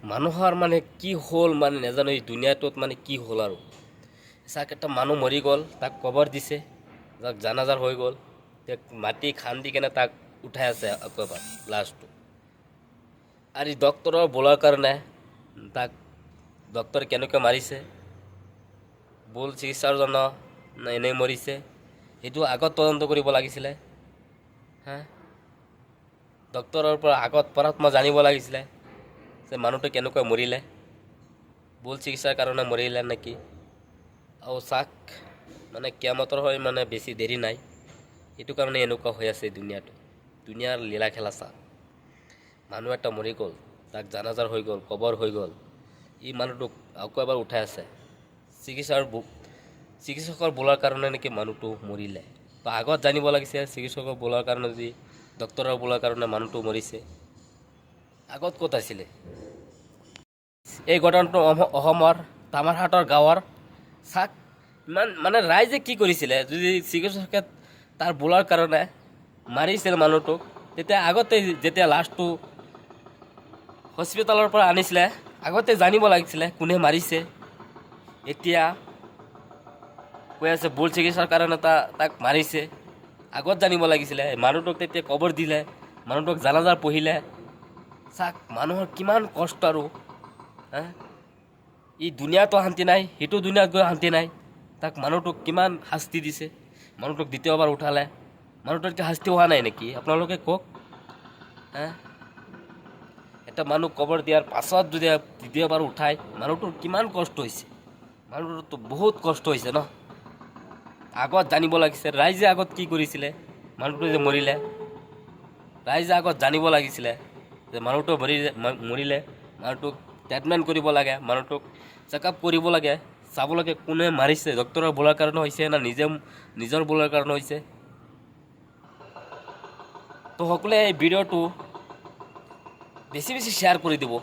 মানুহৰ মানে কি হ'ল মানে নাজানো, এই দুনিয়াটোত মানে কি হ'ল আৰু চাক এটা মানুহ মৰি গ'ল, তাক কবৰ দিছে, তাক জানাজাৰ হৈ গ'ল, তাক মাটি খান্দি কেনে তাক উঠাই আছে একেবাৰে লাষ্টটো। আৰু এই ডক্তৰৰ বোলাৰ কাৰণে তাক ডক্তৰে কেনেকৈ মাৰিছে, ভুল চিকিৎসাৰ জন্য না এনেই মৰিছে, সেইটো আগত তদন্ত কৰিব লাগিছিলে। হা, ডক্তৰৰ পৰা আগত পৰাত মই জানিব লাগিছিলে যে মানুহটো কেনেকৈ মৰিলে, ভুল চিকিৎসাৰ কাৰণে মৰিলে নেকি। আৰু চাক মানে কিয়ামতৰ হৈ মানে বেছি দেৰি নাই, সেইটো কাৰণে এনেকুৱা হৈ আছে দুনিয়াটো। দুনিয়াৰ লীলা খেলা চাওক, মানুহ এটা মৰি গ'ল, তাক জানাজাৰ হৈ গ'ল, কবৰ হৈ গ'ল, এই মানুহটোক আকৌ এবাৰ উঠাই আছে চিকিৎসকৰ বোলাৰ কাৰণে নেকি মানুহটো মৰিলে। তো আগত জানিব লাগিছে চিকিৎসকৰ বোলাৰ কাৰণে, যদি ডক্তৰৰ বোলাৰ কাৰণে মানুহটো মৰিছে, আগত ক'ত আছিলে। এই ঘটনাটো অসমৰ তামাৰহাটৰ গাঁৱৰ চাক, ইমান মানে ৰাইজে কি কৰিছিলে, যদি চিকিৎসকে তাৰ বোলাৰ কাৰণে মাৰিছিল মানুহটোক, তেতিয়া আগতে যেতিয়া লাষ্টটো হস্পিটেলৰ পৰা আনিছিলে, আগতে জানিব লাগিছিলে কোনে মাৰিছে। এতিয়া কৈ আছে ভুল চিকিৎসাৰ কাৰণে তাক মাৰিছে, আগত জানিব লাগিছিলে। মানুহটোক তেতিয়া কবৰ দিলে, মানুহটোক জানাজাৰ পঢ়িলে। চাক মানুহৰ কিমান কষ্ট আৰু হা, ই দুনিয়াতো শান্তি নাই, সেইটো দুনিয়াত গৈ শান্তি নাই। তাক মানুহটোক কিমান শাস্তি দিছে, মানুহটোক দ্বিতীয়বাৰ উঠালে, মানুহটোতকৈ শাস্তি হোৱা নাই নেকি আপোনালোকে কওক। হা, এটা মানুহ কবৰ দিয়াৰ পাছত যদি দ্বিতীয়বাৰ উঠায়, মানুহটোৰ কিমান কষ্ট হৈছে, মানুহটোৰতো বহুত কষ্ট হৈছে ন। আগত জানিব লাগিছে, ৰাইজে আগত কি কৰিছিলে, মানুহটো যে মৰিলে, ৰাইজে আগত জানিব লাগিছিলে যে মানুহটো মৰিলে, মানুহটোক ট্ৰিটমেণ্ট কৰিব লাগে, মানুহটোক চেকআপ কৰিব লাগে, চাব লাগে কোনে মাৰিছে, ডক্তৰৰ বোলাৰ কাৰণে হৈছে না নিজৰ বোলাৰ কাৰণে হৈছে। তো সকলোৱে এই ভিডিঅ'টো বেছি বেছি শ্বেয়াৰ কৰি দিব।